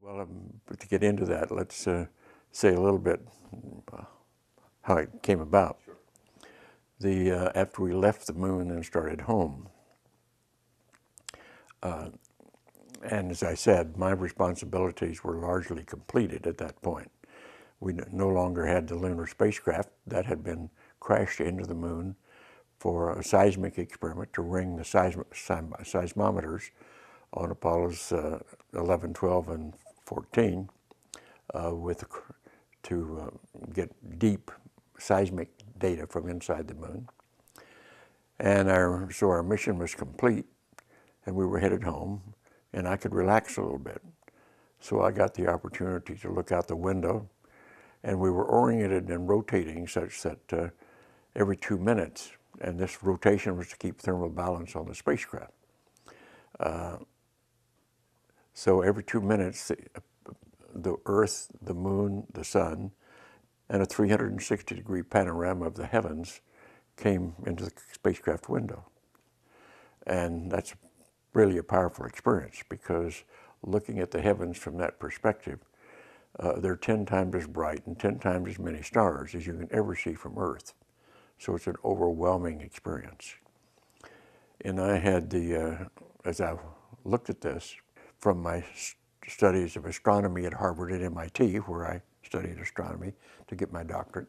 Well, to get into that, let's say a little bit how it came about. Sure. After we left the moon and started home, and as I said, my responsibilities were largely completed at that point. We no longer had the lunar spacecraft that had been crashed into the moon for a seismic experiment to ring the seismometers on Apollos 11, 12, and 14 to get deep seismic data from inside the moon. And so our mission was complete, and we were headed home, and I could relax a little bit. So I got the opportunity to look out the window, and we were oriented and rotating such that every 2 minutes, and this rotation was to keep thermal balance on the spacecraft. So every 2 minutes, the Earth, the moon, the sun, and a 360-degree panorama of the heavens came into the spacecraft window. And that's really a powerful experience, because looking at the heavens from that perspective, they're 10 times as bright and 10 times as many stars as you can ever see from Earth. So it's an overwhelming experience. And I had as I looked at this, from my studies of astronomy at Harvard and MIT, where I studied astronomy to get my doctorate,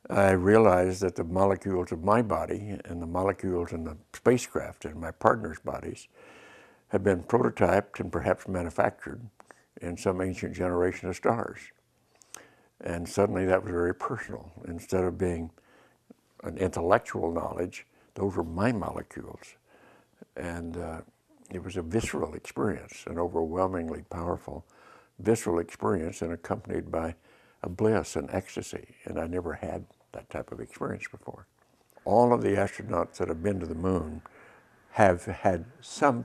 I realized that the molecules of my body and the molecules in the spacecraft and my partner's bodies had been prototyped and perhaps manufactured in some ancient generation of stars. And suddenly that was very personal. Instead of being an intellectual knowledge, those were my molecules. And it was a visceral experience, an overwhelmingly powerful visceral experience, and accompanied by a bliss and ecstasy. And I never had that type of experience before. All of the astronauts that have been to the moon have had some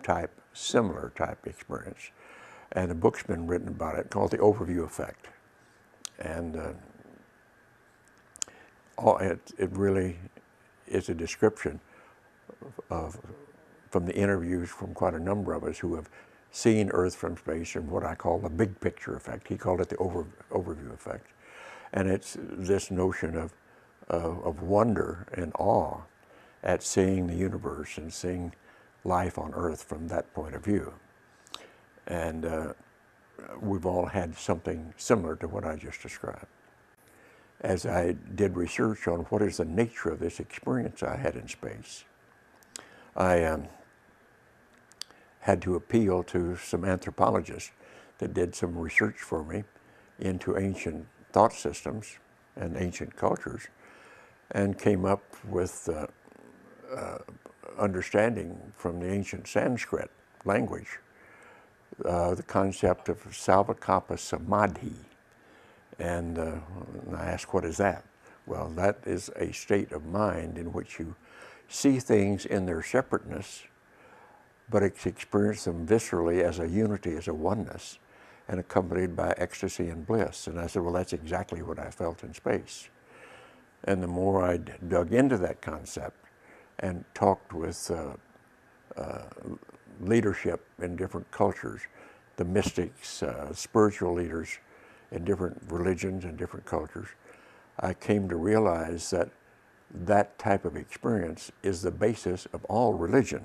similar type experience. And a book's been written about it called The Overview Effect. And it really is a description from the interviews from quite a number of us who have seen Earth from space, and what I call the big picture effect. He called it the overview effect. And it's this notion of wonder and awe at seeing the universe and seeing life on Earth from that point of view. And we've all had something similar to what I just described. As I did research on what is the nature of this experience I had in space, I had to appeal to some anthropologists that did some research for me into ancient thought systems and ancient cultures, and came up with understanding from the ancient Sanskrit language the concept of Salvakapa Samadhi. And I asked, what is that? Well, that is a state of mind in which you see things in their separateness, but experience them viscerally as a unity, as a oneness, and accompanied by ecstasy and bliss. And I said, well, that's exactly what I felt in space. And the more I dug into that concept and talked with leadership in different cultures, the mystics, spiritual leaders in different religions and different cultures, I came to realize that that type of experience is the basis of all religion.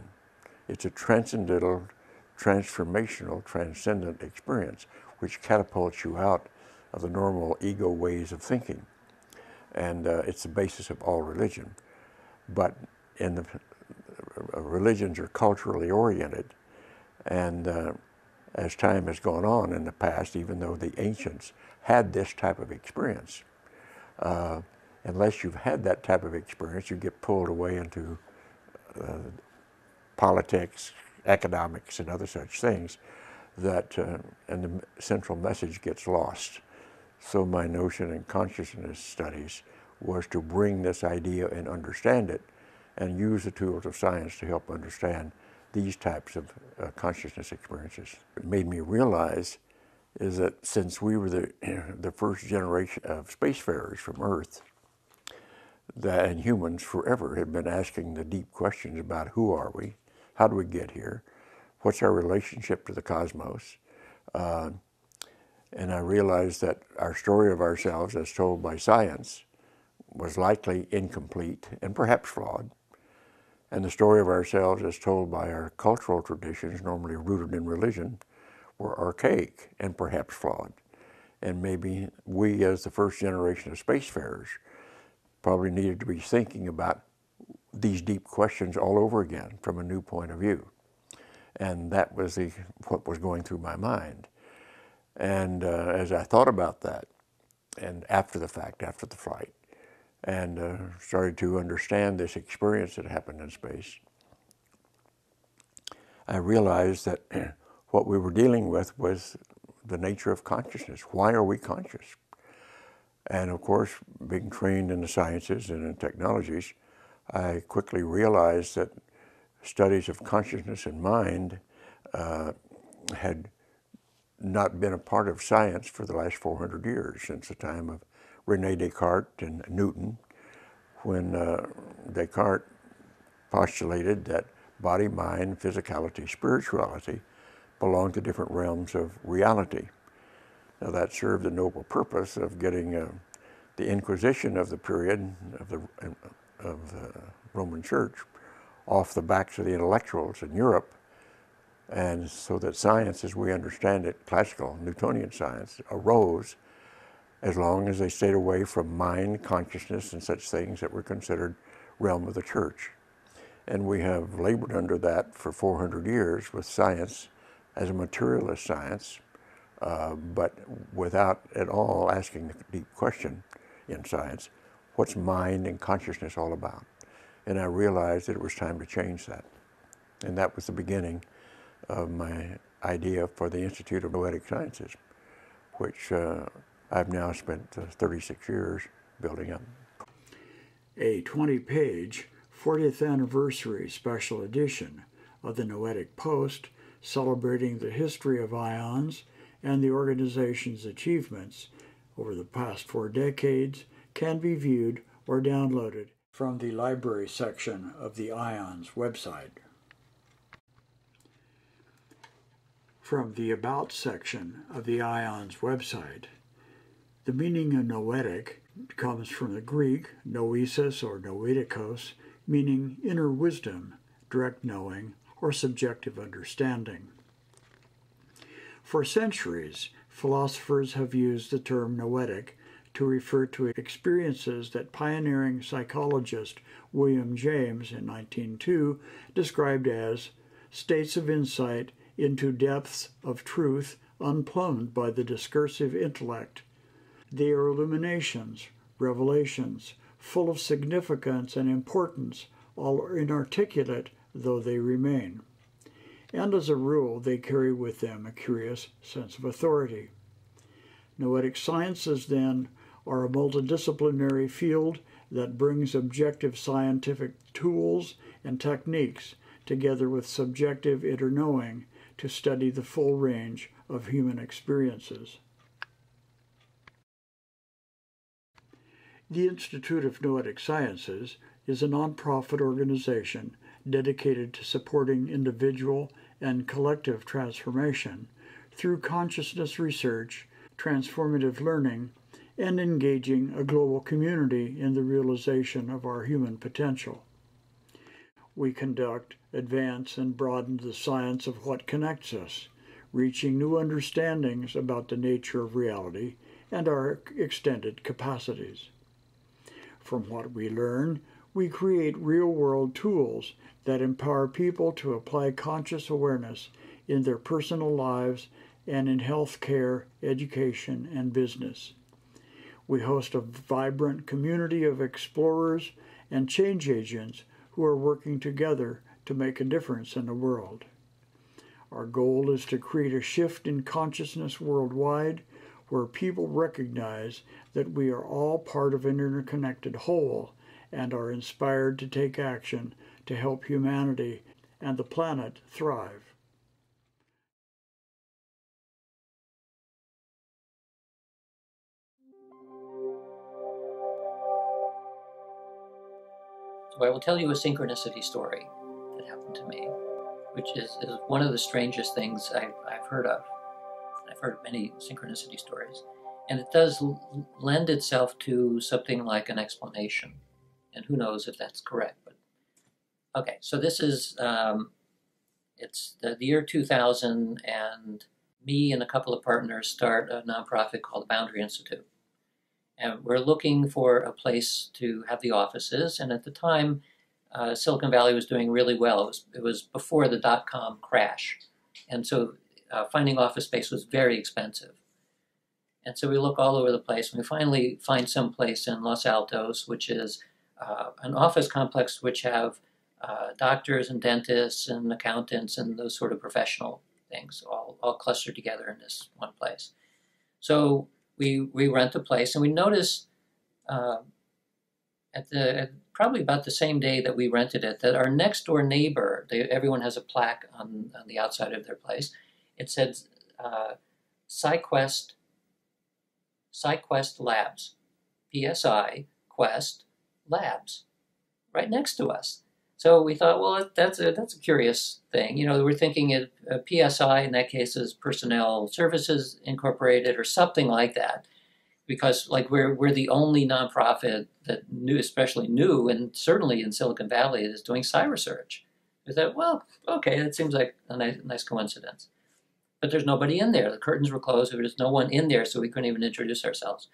It's a transcendental, transformational, transcendent experience which catapults you out of the normal ego ways of thinking. And it's the basis of all religion. But in the religions are culturally oriented, and as time has gone on in the past, even though the ancients had this type of experience, unless you've had that type of experience, you get pulled away into politics, economics, and other such things, that and the central message gets lost. So my notion in consciousness studies was to bring this idea and understand it, and use the tools of science to help understand these types of consciousness experiences. It made me realize is that since we were the first generation of spacefarers from Earth, and humans forever had been asking the deep questions about who are we, how do we get here, what's our relationship to the cosmos, and I realized that our story of ourselves as told by science was likely incomplete and perhaps flawed, and the story of ourselves as told by our cultural traditions, normally rooted in religion, were archaic and perhaps flawed. And maybe we, as the first generation of spacefarers, probably needed to be thinking about these deep questions all over again from a new point of view. And that was what was going through my mind. And as I thought about that, and after the fact, after the flight, and started to understand this experience that happened in space, I realized that what we were dealing with was the nature of consciousness. Why are we conscious? And of course, being trained in the sciences and in technologies, I quickly realized that studies of consciousness and mind had not been a part of science for the last 400 years, since the time of René Descartes and Newton, when Descartes postulated that body, mind, physicality, spirituality belong to different realms of reality. Now that served the noble purpose of getting the Inquisition of the period of the Roman Church off the backs of the intellectuals in Europe, and so that science, as we understand it, classical Newtonian science, arose as long as they stayed away from mind, consciousness, and such things that were considered realm of the church. And we have labored under that for 400 years with science as a materialist science, but without at all asking the deep question in science, what's mind and consciousness all about? And I realized that it was time to change that. And that was the beginning of my idea for the Institute of Noetic Sciences, which I've now spent 36 years building up. A 20-page 40th anniversary special edition of the Noetic Post, celebrating the history of IONS and the organization's achievements over the past 4 decades, can be viewed or downloaded from the library section of the IONS website. From the About section of the IONS website, the meaning of noetic comes from the Greek noesis or noetikos, meaning inner wisdom, direct knowing, or subjective understanding. For centuries, philosophers have used the term noetic to refer to experiences that pioneering psychologist William James in 1902 described as states of insight into depths of truth unplumbed by the discursive intellect. They are illuminations, revelations, full of significance and importance, all inarticulate though they remain. And as a rule, they carry with them a curious sense of authority. Noetic sciences, then, are a multidisciplinary field that brings objective scientific tools and techniques together with subjective inner knowing to study the full range of human experiences. The Institute of Noetic Sciences is a nonprofit organization dedicated to supporting individual and collective transformation through consciousness research, transformative learning, and engaging a global community in the realization of our human potential. We conduct, advance, and broaden the science of what connects us, reaching new understandings about the nature of reality and our extended capacities. From what we learn, we create real-world tools that empower people to apply conscious awareness in their personal lives and in healthcare, education, and business. We host a vibrant community of explorers and change agents who are working together to make a difference in the world. Our goal is to create a shift in consciousness worldwide where people recognize that we are all part of an interconnected whole and are inspired to take action to help humanity and the planet thrive. So I will tell you a synchronicity story that happened to me, which is one of the strangest things I've heard of. I've heard many synchronicity stories, and it does lend itself to something like an explanation, and who knows if that's correct. But okay, so this is it's the year 2000, and me and a couple of partners start a nonprofit called the Boundary Institute. And we're looking for a place to have the offices. And at the time, Silicon Valley was doing really well. It was before the dot-com crash. And so finding office space was very expensive. And so we look all over the place. And we finally find some place in Los Altos, which is an office complex which have doctors and dentists and accountants and those sort of professional things all clustered together in this one place. So we rent a place, and we noticed at probably about the same day that we rented it that our next door neighbor, everyone has a plaque on the outside of their place. It said SciQuest Labs, PSI Quest Labs, right next to us. So we thought, well, that's a curious thing. You know, we're thinking PSI in that case is Personnel Services Incorporated or something like that, because like we're the only nonprofit that especially new, and certainly in Silicon Valley, is doing psi research. We thought, well, okay, that seems like a nice coincidence. But there's nobody in there. The curtains were closed. There was no one in there, so we couldn't even introduce ourselves.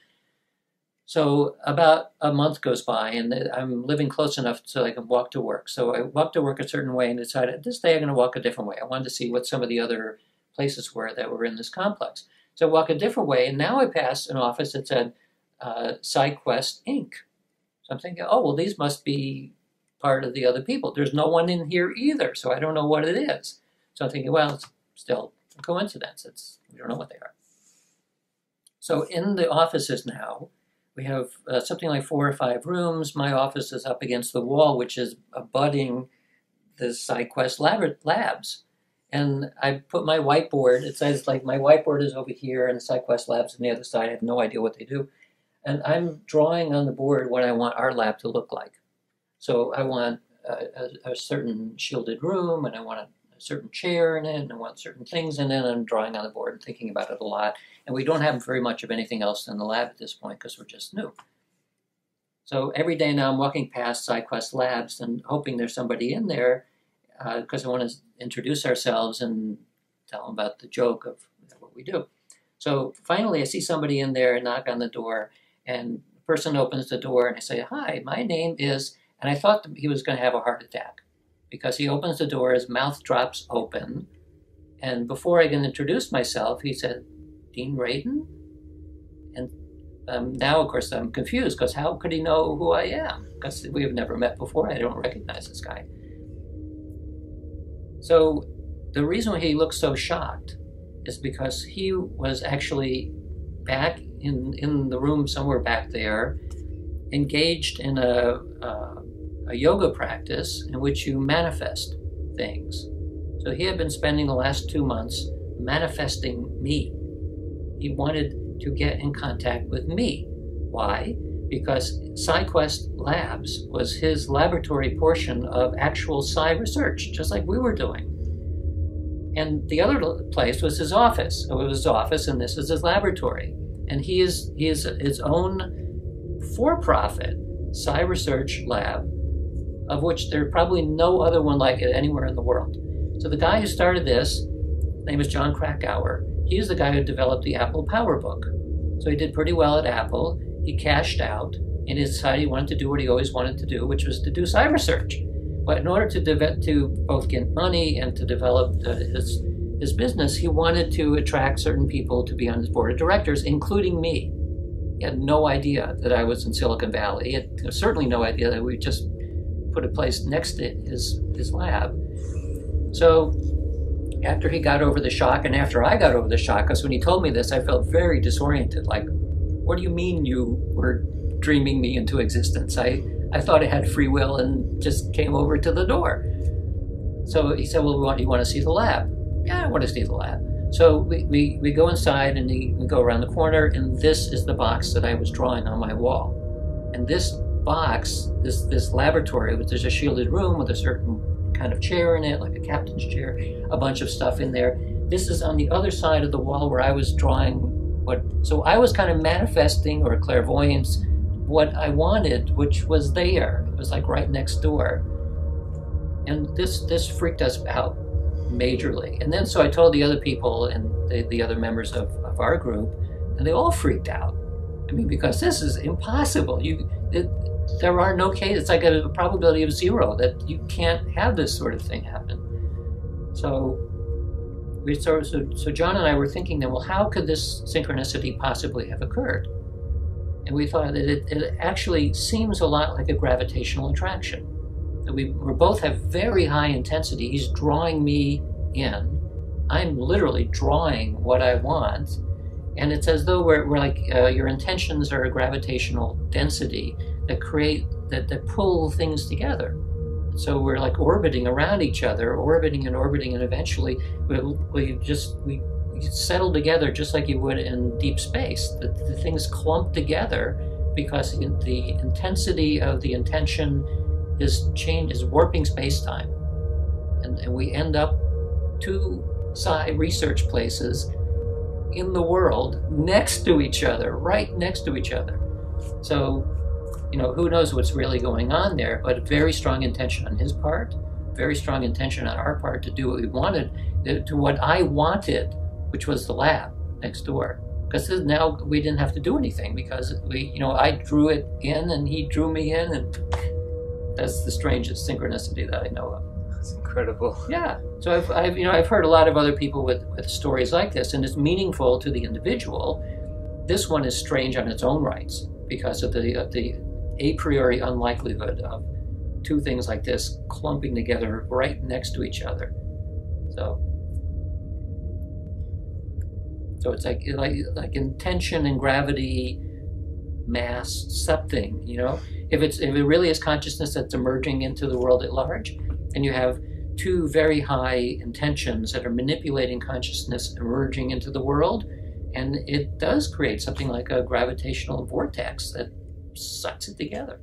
So about a month goes by, and I'm living close enough so I can walk to work. So I walked to work a certain way and decided this day I'm going to walk a different way. I wanted to see what some of the other places were that were in this complex. So I walk a different way, and now I pass an office that said SciQuest Inc. So I'm thinking, oh, well, these must be part of the other people. There's no one in here either, so I don't know what it is. So I'm thinking, well, it's still a coincidence. We don't know what they are. So in the offices now, we have something like 4 or 5 rooms. My office is up against the wall, which is abutting the SciQuest Labs. And I put my whiteboard, it says like my whiteboard is over here and SciQuest Labs on the other side. I have no idea what they do. And I'm drawing on the board what I want our lab to look like. So I want a certain shielded room, and I want a certain chair in it, and I want certain things in it, and I'm drawing on the board and thinking about it a lot. And we don't have very much of anything else in the lab at this point because we're just new. So every day now I'm walking past SciQuest Labs and hoping there's somebody in there because I want to introduce ourselves and tell them about the joke of what we do. So finally I see somebody in there and knock on the door, and the person opens the door and I say, hi, my name is, and I thought he was going to have a heart attack because he opens the door, his mouth drops open, and before I can introduce myself, he said, Dean Radin? And now, of course, I'm confused because how could he know who I am? Because we have never met before. I don't recognize this guy. So the reason why he looked so shocked is because he was actually back in the room somewhere back there engaged in a yoga practice in which you manifest things. So he had been spending the last 2 months manifesting me. He wanted to get in contact with me. Why? Because SciQuest Labs was his laboratory portion of actual sci research, just like we were doing. And the other place was his office. So it was his office, and this is his laboratory. And he is his own for-profit sci research lab, of which there probably no other one like it anywhere in the world. So the guy who started this, his name is John Krakauer. He's the guy who developed the Apple PowerBook. So he did pretty well at Apple. He cashed out, and he decided he wanted to do what he always wanted to do, which was to do sci research. But in order to both get money and to develop his business, he wanted to attract certain people to be on his board of directors, including me. He had no idea that I was in Silicon Valley. He had certainly no idea that we just put a place next to his lab. So after he got over the shock, and after I got over the shock, because when he told me this, I felt very disoriented. Like, what do you mean you were dreaming me into existence? I thought I had free will and just came over to the door. So he said, well, you want to see the lab? Yeah, I want to see the lab. So we go inside, and we go around the corner, and this is the box that I was drawing on my wall. And this box, this laboratory, there's a shielded room with a certain kind of chair in it, like a captain's chair, a bunch of stuff in there. This is on the other side of the wall where I was drawing so I was kind of manifesting, or clairvoyance, what I wanted, which was there. It was like right next door. And this freaked us out majorly. And then so I told the other people and the other members of our group, and they all freaked out. I mean, because this is impossible. There are no cases. It's like a probability of 0 that you can't have this sort of thing happen. So John and I were thinking then, well, how could this synchronicity possibly have occurred? And we thought that it actually seems a lot like a gravitational attraction. That we both have very high intensity. He's drawing me in. I'm literally drawing what I want. And it's as though we're like, your intentions are a gravitational density that pull things together. So we're like orbiting around each other, orbiting, and eventually we settle together just like you would in deep space. The things clump together because the intensity of the intention is warping space-time. And we end up 2 psi research places in the world next to each other, right next to each other. So, who knows what's really going on there, but very strong intention on his part, very strong intention on our part to do what we wanted, to what I wanted, which was the lab next door. Because now we didn't have to do anything because I drew it in and he drew me in, and that's the strangest synchronicity that I know of. That's incredible. Yeah. So I've heard a lot of other people with stories like this, and it's meaningful to the individual. This one is strange on its own rights because of the a priori unlikelihood of 2 things like this clumping together right next to each other. So it's like intention and gravity, mass, something. If it really is consciousness that's emerging into the world at large, and you have 2 very high intentions that are manipulating consciousness emerging into the world, and it does create something like a gravitational vortex that sucks it together.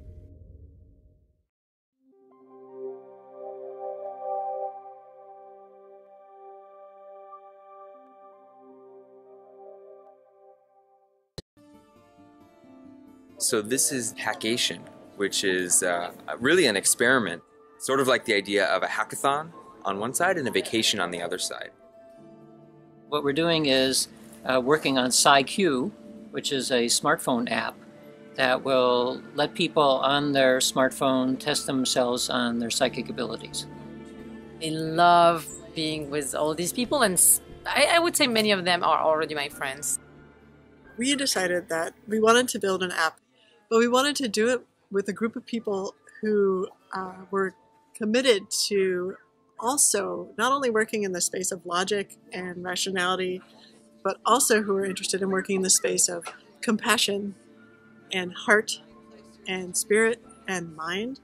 So this is Hackation, which is really an experiment, sort of like the idea of a hackathon on one side and a vacation on the other side. What we're doing is working on SciQ, which is a smartphone app that will let people on their smartphone test themselves on their psychic abilities. I love being with all these people, and I would say many of them are already my friends. We decided that we wanted to build an app, but we wanted to do it with a group of people who were committed to also not only working in the space of logic and rationality, but also who are interested in working in the space of compassion and heart and spirit and mind.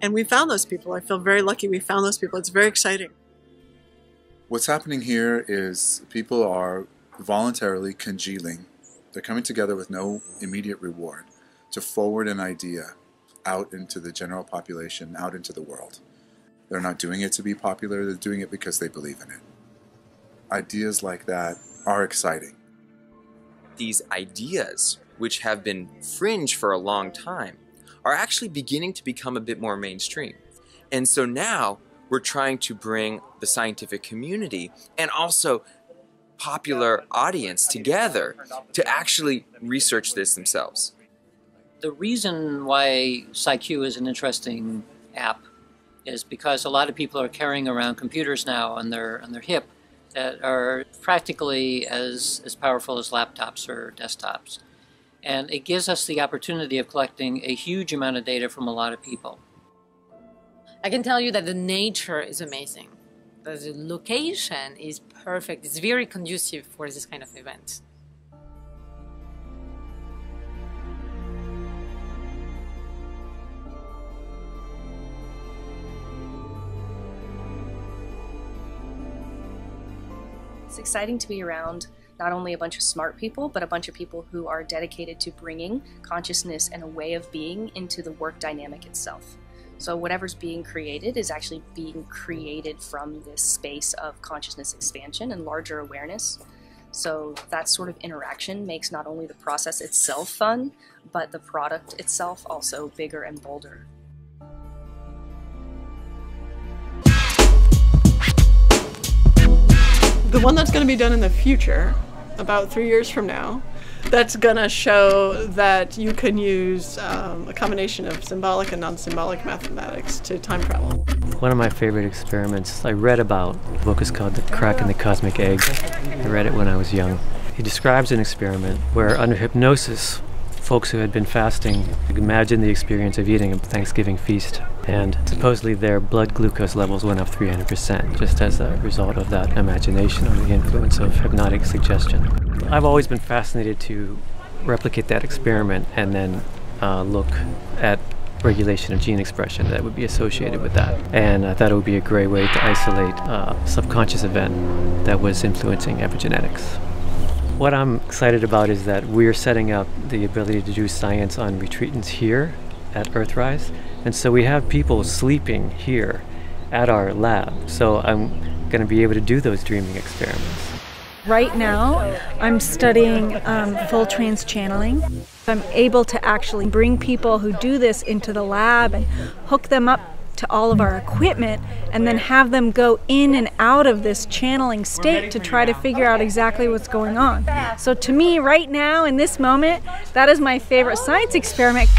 And we found those people. I feel very lucky we found those people. It's very exciting. What's happening here is people are voluntarily congealing. They're coming together with no immediate reward to forward an idea out into the general population, out into the world. They're not doing it to be popular, they're doing it because they believe in it. Ideas like that are exciting. These ideas, which have been fringe for a long time, are actually beginning to become a bit more mainstream. And so now we're trying to bring the scientific community and also popular audience together to actually research this themselves. The reason why SciQ is an interesting app is because a lot of people are carrying around computers now on their hip that are practically as powerful as laptops or desktops. And it gives us the opportunity of collecting a huge amount of data from a lot of people. I can tell you that the nature is amazing. The location is perfect. It's very conducive for this kind of event. It's exciting to be around not only a bunch of smart people, but a bunch of people who are dedicated to bringing consciousness and a way of being into the work dynamic itself. So whatever's being created is actually being created from this space of consciousness expansion and larger awareness. So that sort of interaction makes not only the process itself fun, but the product itself also bigger and bolder. The one that's going to be done in the future, about 3 years from now, that's going to show that you can use a combination of symbolic and non-symbolic mathematics to time travel. One of my favorite experiments I read about, the book is called The Crack in the Cosmic Egg. I read it when I was young. He describes an experiment where under hypnosis, folks who had been fasting imagined the experience of eating a Thanksgiving feast, and supposedly their blood glucose levels went up 300% just as a result of that imagination under the influence of hypnotic suggestion. I've always been fascinated to replicate that experiment and then look at regulation of gene expression that would be associated with that. And I thought it would be a great way to isolate a subconscious event that was influencing epigenetics. What I'm excited about is that we're setting up the ability to do science on retreatants here at Earthrise. And so we have people sleeping here at our lab. So I'm going to be able to do those dreaming experiments. Right now, I'm studying full trance channeling. I'm able to actually bring people who do this into the lab and hook them up to all of our equipment and then have them go in and out of this channeling state to try to figure out exactly what's going on. So to me, right now, in this moment, that is my favorite science experiment.